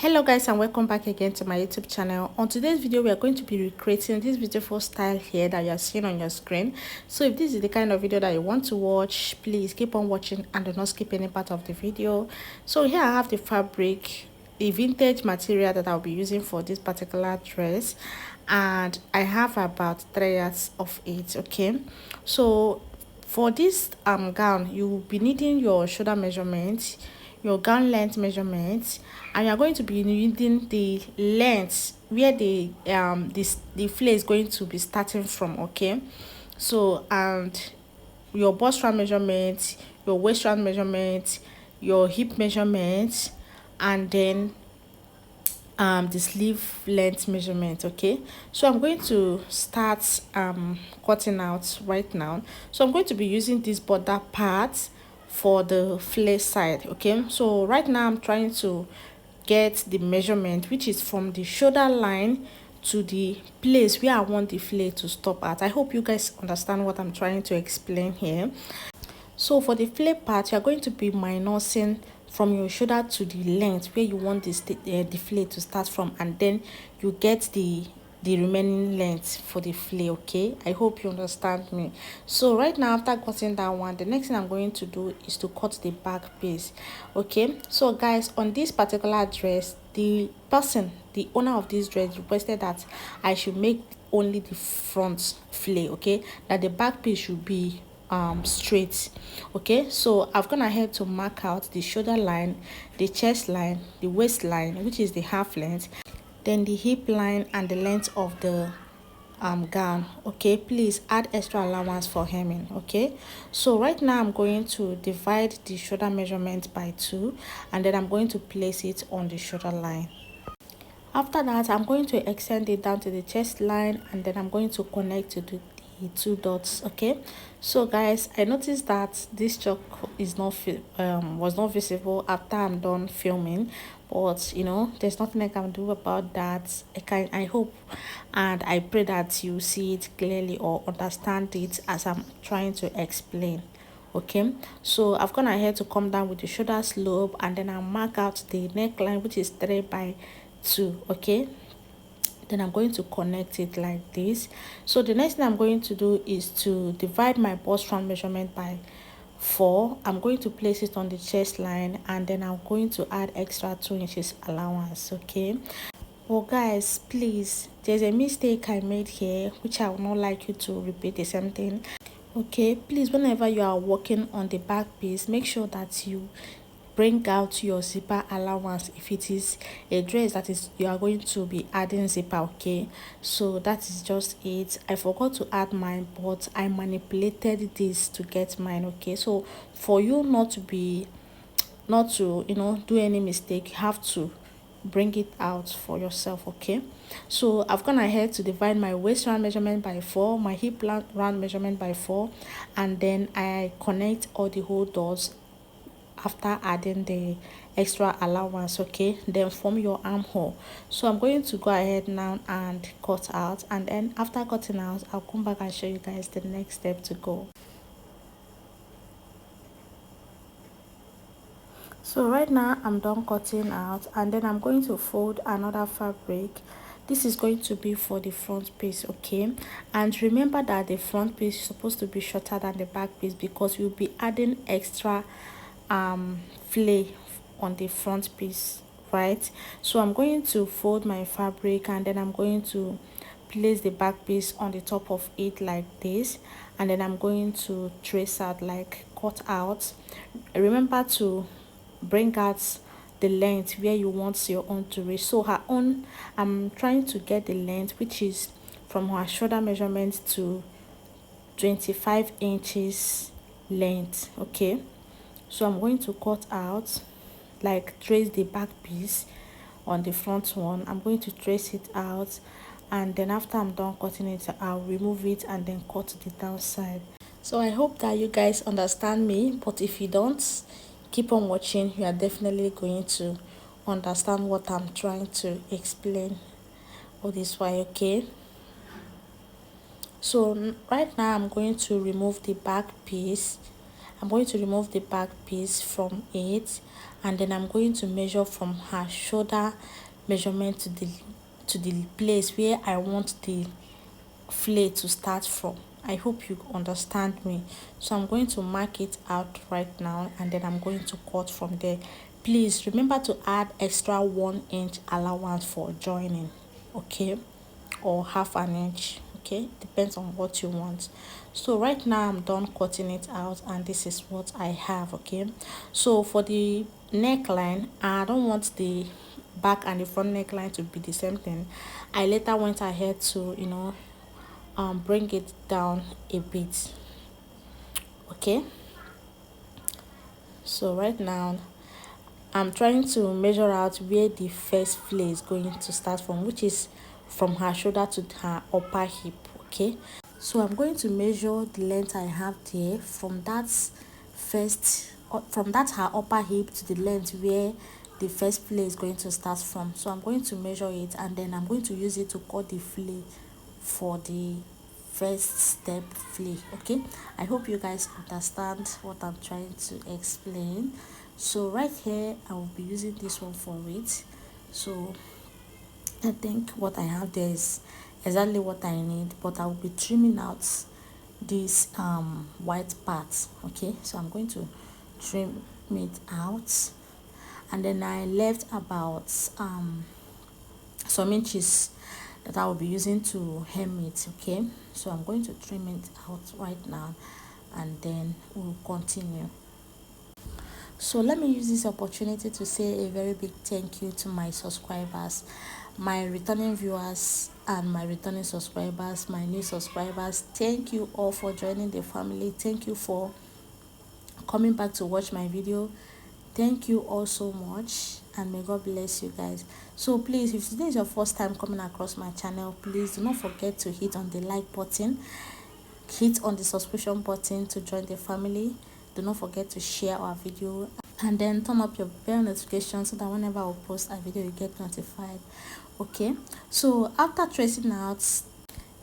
Hello guys, and welcome back again to my YouTube channel. On today's video, we are going to be recreating this beautiful style here that you are seeing on your screen. So if this is the kind of video that you want to watch, please keep on watching and do not skip any part of the video. So here I have the fabric, the vintage material that I'll be using for this particular dress, and I have about 3 yards of it. Okay, so for this gown, you will be needing your shoulder measurements, your gown length measurements, and you're going to be needing the length where the flare is going to be starting from. Okay, so and your bust round measurements, your waist round measurements, your hip measurements, and then the sleeve length measurement. Okay, so I'm going to start cutting out right now. So I'm going to be using this border part for the flare side. Okay, so right now I'm trying to get the measurement, which is from the shoulder line to the place where I want the flare to stop at. I hope you guys understand what I'm trying to explain here. So for the flare part, you're going to be minusing from your shoulder to the length where you want the flare to start from, and then you get the remaining length for the flare. Okay, I hope you understand me. So right now, after cutting that one, the next thing I'm going to do is to cut the back piece. Okay, so guys, on this particular dress, the owner of this dress requested that I should make only the front flare. Okay, that the back piece should be straight. Okay, so I've gone ahead to mark out the shoulder line, the chest line, the waist line, which is the half length, then the hip line, and the length of the gown. Okay, please add extra allowance for hemming. Okay, so right now I'm going to divide the shoulder measurement by 2, and then I'm going to place it on the shoulder line. After that, I'm going to extend it down to the chest line, and then I'm going to connect to the 2 dots. Okay, so guys, I noticed that this chalk is not was not visible after I'm done filming, but you know, there's nothing I can do about that. I hope and I pray that you see it clearly or understand it as I'm trying to explain. Okay, so I've gone ahead to come down with the shoulder slope, and then I'll mark out the neckline, which is 3 by 2. Okay, then I'm going to connect it like this. So the next thing I'm going to do is to divide my bust round measurement by 4. I'm going to place it on the chest line, and then I'm going to add extra 2 inches allowance. Okay, well guys, please, there's a mistake I made here which I would not like you to repeat the same thing. Okay, please, whenever you are working on the back piece, make sure that you bring out your zipper allowance if it is a dress that is you are going to be adding zipper. Okay, so that is just it. I forgot to add mine, but I manipulated this to get mine. Okay, so for you not to do any mistake, you have to bring it out for yourself. Okay, so I've gone ahead to divide my waist round measurement by 4, my hip round measurement by 4, and then I connect all the whole dots after adding the extra allowance. Okay, then form your armhole. So I'm going to go ahead now and cut out, and then after cutting out, I'll come back and show you guys the next step to go. So right now I'm done cutting out, and then I'm going to fold another fabric. This is going to be for the front piece. Okay, and remember that the front piece is supposed to be shorter than the back piece because we'll be adding extra flare on the front piece, right? So I'm going to fold my fabric, and then I'm going to place the back piece on the top of it like this, and then I'm going to trace out, like cut out. Remember to bring out the length where you want your own to reach. So her own, I'm trying to get the length which is from her shoulder measurement to 25 inches length. Okay, so I'm going to cut out, like trace the back piece on the front one. I'm going to trace it out, and then after I'm done cutting it, I'll remove it and then cut the downside. So I hope that you guys understand me, but if you don't, keep on watching. You are definitely going to understand what I'm trying to explain all this while. Okay, so right now I'm going to remove the back piece. I'm going to remove the back piece from it, and then I'm going to measure from her shoulder measurement to the place where I want the flare to start from. I hope you understand me. So I'm going to mark it out right now, and then I'm going to cut from there. Please remember to add extra 1 inch allowance for joining, okay, or half an inch, okay, depends on what you want. So right now I'm done cutting it out, and this is what I have, okay. So for the neckline, I don't want the back and the front neckline to be the same thing. I later went ahead to bring it down a bit, okay. So right now I'm trying to measure out where the first flare is going to start from, which is from her shoulder to her upper hip, okay. So I'm going to measure the length I have there from that from that her upper hip to the length where the first flare is going to start from. So I'm going to measure it, and then I'm going to use it to cut the flare for the first step flare, okay. I hope you guys understand what I'm trying to explain. So right here I will be using this one for it. So I think what I have there is exactly what I need, but I will be trimming out this white part, okay. So I'm going to trim it out, and then I left about some inches that I will be using to hem it, okay. So I'm going to trim it out right now, and then we'll continue. So let me use this opportunity to say a very big thank you to my subscribers, my returning viewers, and my returning subscribers, my new subscribers. Thank you all for joining the family. Thank you for coming back to watch my video. Thank you all so much, and may God bless you guys. So please, if today is your first time coming across my channel, please do not forget to hit on the like button, hit on the subscription button to join the family. Do not forget to share our video, and then turn up your bell notification so that whenever I post a video you get notified, okay. So after tracing out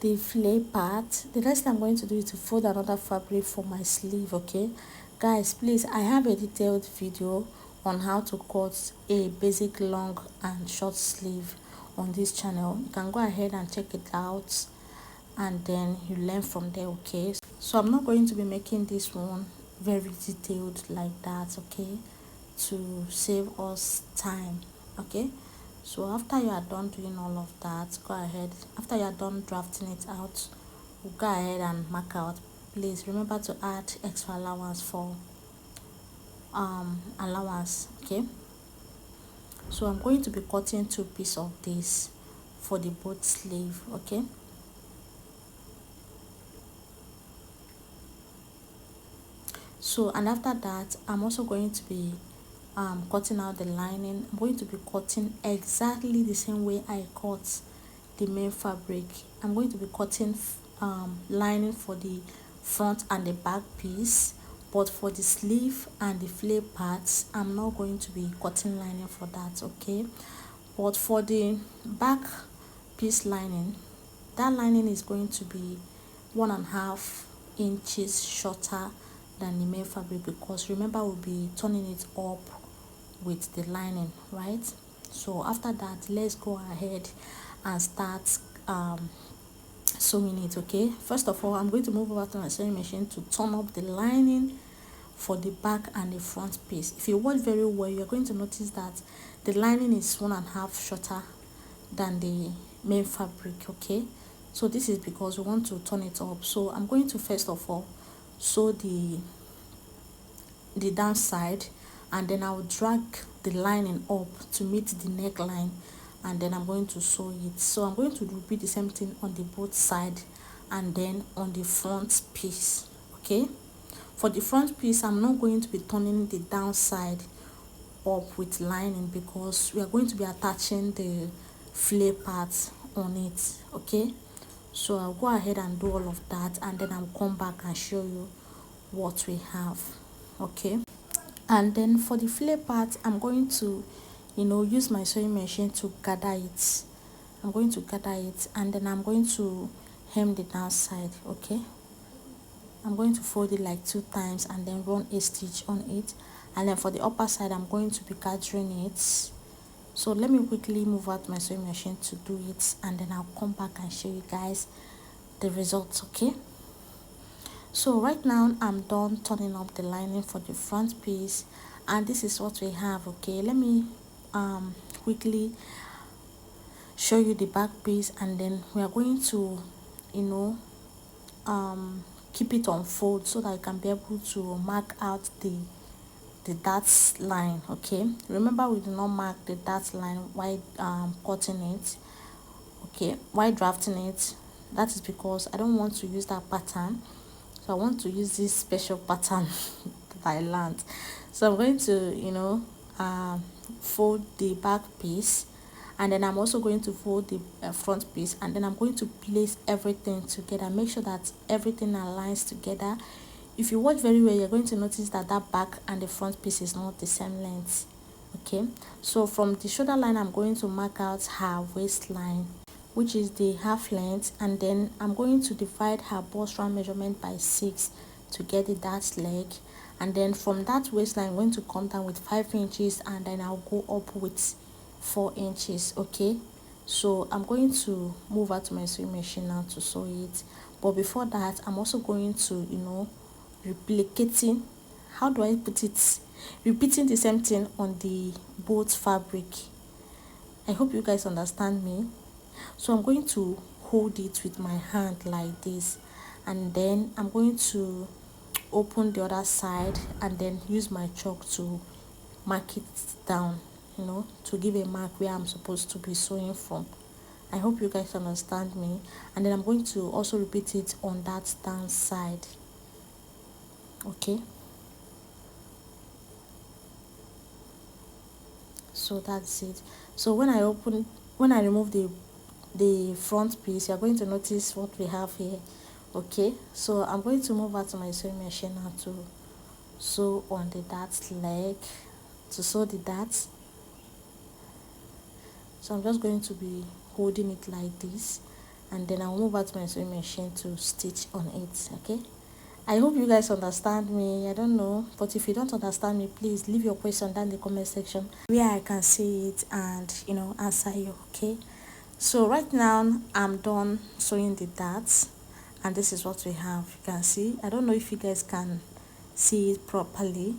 the flare part, the next thing I'm going to do is to fold another fabric for my sleeve, okay. Guys, please, I have a detailed video on how to cut a basic long and short sleeve on this channel. You can go ahead and check it out, and then you learn from there, okay. So I'm not going to be making this one very detailed like that, okay, to save us time, okay. So after you are done doing all of that, go ahead, after you are done drafting it out, we'll go ahead and mark out. Please remember to add extra allowance for allowance, okay. So I'm going to be cutting 2 pieces of this for the both sleeve, okay. So, and after that I'm also going to be cutting out the lining. I'm going to be cutting exactly the same way I cut the main fabric. I'm going to be cutting lining for the front and the back piece, but for the sleeve and the flare parts I'm not going to be cutting lining for that, okay. But for the back piece lining, that lining is going to be 1.5 inches shorter than the main fabric, because remember we'll be turning it up with the lining, right? So after that, let's go ahead and start sewing it, okay. First of all, I'm going to move over to my sewing machine to turn up the lining for the back and the front piece. If you watch very well, you're going to notice that the lining is 1.5 shorter than the main fabric, okay. So this is because we want to turn it up. So I'm going to first of all sew the downside, and then I will drag the lining up to meet the neckline, and then I'm going to sew it. So I'm going to repeat the same thing on the both side and then on the front piece, okay. For the front piece, I'm not going to be turning the downside up with lining because we are going to be attaching the flare part on it, okay. So I'll go ahead and do all of that, and then I'll come back and show you what we have, okay. And then for the flare part, I'm going to use my sewing machine to gather it. I'm going to gather it, and then I'm going to hem the downside, okay. I'm going to fold it like 2 times and then run a stitch on it. And then for the upper side, I'm going to be gathering it. So let me quickly move out my sewing machine to do it, and then I'll come back and show you guys the results. Okay, so right now I'm done turning up the lining for the front piece, and this is what we have. Okay, let me quickly show you the back piece, and then we are going to, you know, keep it on fold so that you can be able to mark out the dots line. Okay, remember we do not mark the dots line while cutting it. Okay, while drafting it. That is because I don't want to use that pattern, so I want to use this special pattern that I learned. So I'm going to, you know, fold the back piece, and then I'm also going to fold the front piece, and then I'm going to place everything together. Make sure that everything aligns together. If you watch very well, you're going to notice that that back and the front piece is not the same length. Okay, so from the shoulder line, I'm going to mark out her waistline, which is the half length, and then I'm going to divide her bust round measurement by 6 to get the dart leg. And then from that waistline, I'm going to come down with 5 inches, and then I'll go up with 4 inches. Okay, so I'm going to move out to my sewing machine now to sew it. But before that, I'm also going to, you know, replicating, how do I put it, repeating the same thing on the both fabric. I hope you guys understand me. So I'm going to hold it with my hand like this, and then I'm going to open the other side and then use my chalk to mark it down, you know, to give a mark where I'm supposed to be sewing from. I hope you guys understand me. And then I'm going to also repeat it on that down side. Okay, so that's it. So when I remove the front piece, you're going to notice what we have here. Okay, so I'm going to move out to my sewing machine now to sew on the dart leg, to sew the darts. So I'm just going to be holding it like this, and then I'll move out to my sewing machine to stitch on it. Okay, I hope you guys understand me. I don't know, but if you don't understand me, please leave your question down in the comment section where I can see it and, you know, answer you. Okay, so right now I'm done sewing the darts, and this is what we have. You can see, I don't know if you guys can see it properly,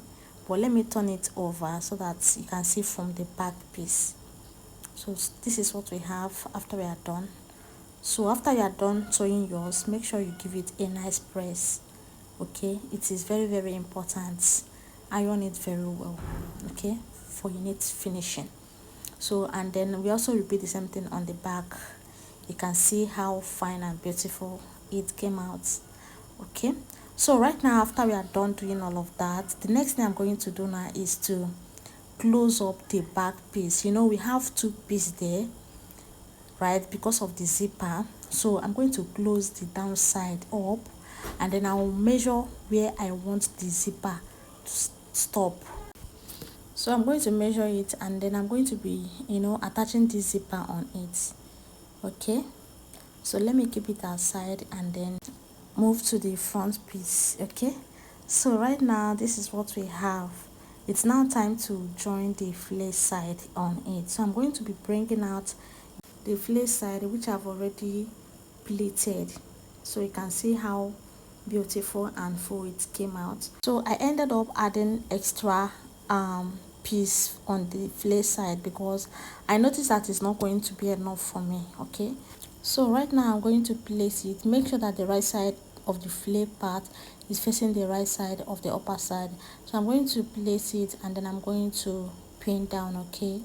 but let me turn it over so that you can see from the back piece. So this is what we have after we are done. So after you are done sewing yours, make sure you give it a nice press. Okay, it is very, very important. Iron it very well, okay, for your neat finishing. So, and then we also repeat the same thing on the back. You can see how fine and beautiful it came out. Okay, so right now, after we are done doing all of that, the next thing I'm going to do now is to close up the back piece. You know, we have 2 pieces there, right, because of the zipper. So I'm going to close the downside up, and then I will measure where I want the zipper to stop. So I'm going to measure it, and then I'm going to be, you know, attaching this zipper on it. Okay, so let me keep it aside and then move to the front piece. Okay, so right now this is what we have. It's now time to join the fillet side on it. So I'm going to be bringing out the fillet side, which I've already pleated, so you can see how beautiful and full it came out. So I ended up adding extra piece on the fillet side because I noticed that it's not going to be enough for me. Okay, so right now I'm going to place it. Make sure that the right side of the fillet part is facing the right side of the upper side. So I'm going to place it, and then I'm going to pin down. Okay,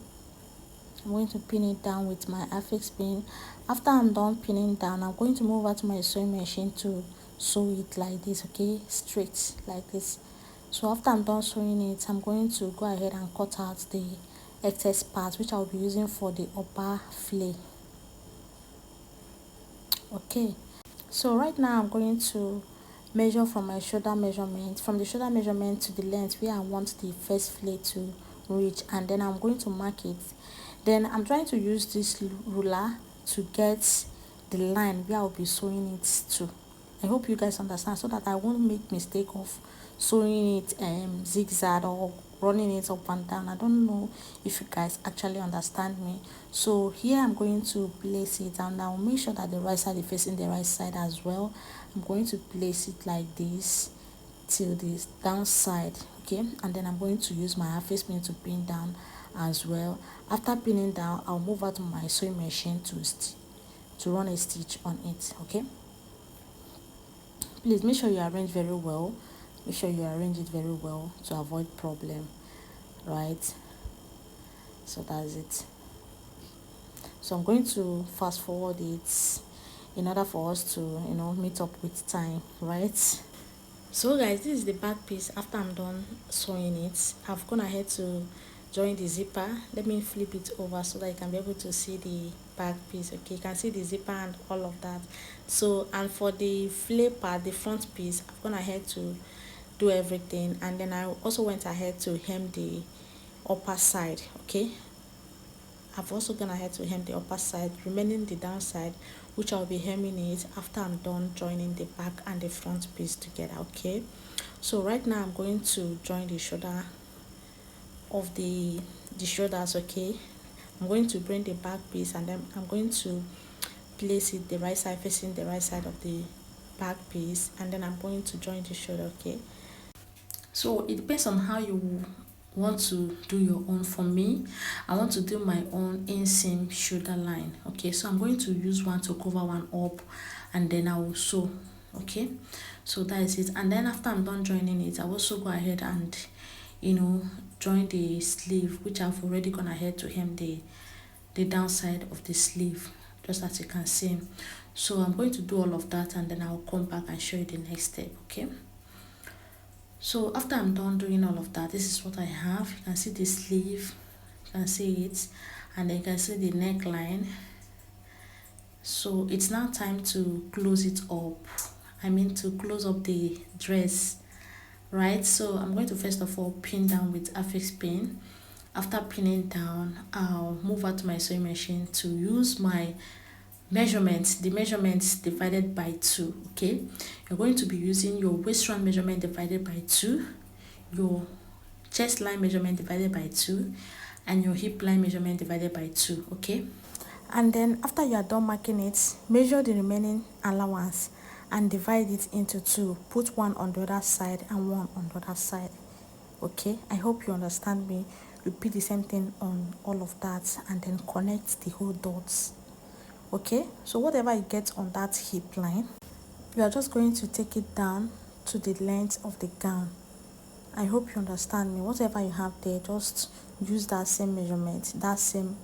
I'm going to pin it down with my affix pin. After I'm done pinning down, I'm going to move out to my sewing machine to sew it like this. Okay, straight like this. So after I'm done sewing it, I'm going to go ahead and cut out the excess part, which I'll be using for the upper fillet. Okay, so right now I'm going to measure from my shoulder measurement, from the shoulder measurement to the length where I want the first fillet to reach, and then I'm going to mark it. Then I'm trying to use this ruler to get the line where I'll be sewing it to. I hope you guys understand, so that I won't make mistake of sewing it zigzag or running it up and down. I don't know if you guys actually understand me. So here I'm going to place it, and I'll make sure that the right side is facing the right side as well. I'm going to place it like this till this downside, okay, and then I'm going to use my half pin to pin down as well. After pinning down, I'll move out to my sewing machine to run a stitch on it. Okay, please make sure you arrange very well, make sure you arrange it very well to avoid problem, right? So that's it. So I'm going to fast forward it in order for us to meet up with time, right? So guys, this is the back piece. After I'm done sewing it, I've gone ahead to join the zipper. Let me flip it over so that you can be able to see the back piece. Okay, you can see the zipper and all of that. So, and for the flap part, the front piece, I've gone ahead to do everything, and then I also went ahead to hem the upper side. Okay, I've also gone ahead to hem the upper side, remaining the downside, which I'll be hemming it after I'm done joining the back and the front piece together. Okay, so right now I'm going to join the shoulder of the shoulders. Okay, I'm going to bring the back piece, and then I'm going to place it the right side facing the right side of the back piece, and then I'm going to join the shoulder. Okay, so it depends on how you want to do your own. For me, I want to do my own inseam shoulder line. Okay, so I'm going to use one to cover one up, and then I will sew. Okay, so that is it. And then after I'm done joining it, I also go ahead and join the sleeve, which I've already gone ahead to hem the downside of the sleeve, just as you can see. So I'm going to do all of that, and then I'll come back and show you the next step. Okay, so after I'm done doing all of that, this is what I have. You can see the sleeve, you can see it, and then you can see the neckline. So it's now time to close it up, I mean to close up the dress, right? So I'm going to first of all pin down with affix pin. After pinning down, I'll move out to my sewing machine to use my measurements, the measurements divided by 2. Okay, you're going to be using your waist round measurement divided by 2, your chest line measurement divided by 2, and your hip line measurement divided by 2. Okay, and then after you are done marking it, measure the remaining allowance and divide it into 2. Put one on the other side and one on the other side. Okay, I hope you understand me. Repeat the same thing on all of that, and then connect the whole dots. Okay, so whatever you get on that hip line, you are just going to take it down to the length of the gown. I hope you understand me. Whatever you have there, just use that same measurement, that same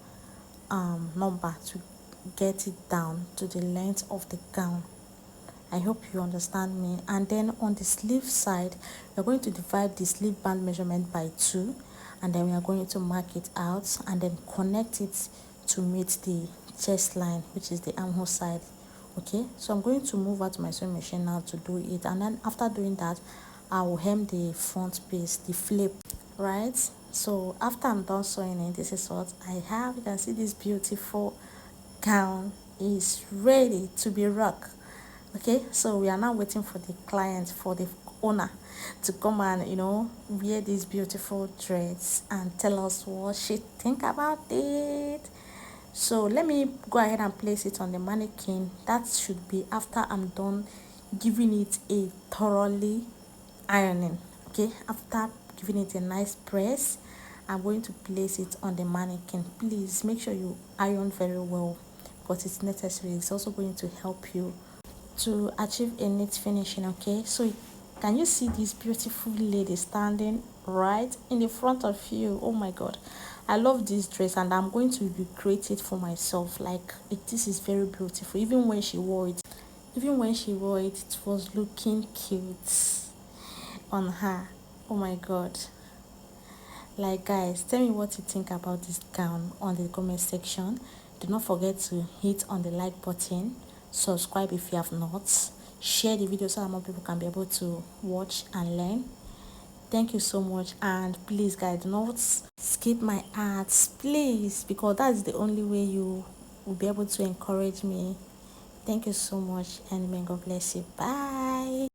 number to get it down to the length of the gown. I hope you understand me. And then on the sleeve side, we're going to divide the sleeve band measurement by 2, and then we are going to mark it out and then connect it to meet the chest line, which is the armhole side. Okay, so I'm going to move out to my sewing machine now to do it, and then after doing that, I will hem the front piece, the flap, right? So after I'm done sewing it, this is what I have. You can see this beautiful gown is ready to be rocked. Okay, so we are now waiting for the client, for the owner to come and wear this beautiful dress and tell us what she think about it. So let me go ahead and place it on the mannequin. That should be after I'm done giving it a thoroughly ironing. Okay, after giving it a nice press, I'm going to place it on the mannequin. Please make sure you iron very well, because it's necessary. It's also going to help you to achieve a neat finishing. Okay, so can you see this beautiful lady standing right in the front of you? Oh my god, I love this dress, and I'm going to recreate it for myself. Like this is very beautiful. Even when she wore it, it was looking cute on her. Oh my god, like guys, tell me what you think about this gown on the comment section. Do not forget to hit on the like button, subscribe if you have not, share the video so that more people can be able to watch and learn. Thank you so much, and please guys, do not skip my ads, please, because that's the only way you will be able to encourage me Thank you so much, and may God bless you. Bye.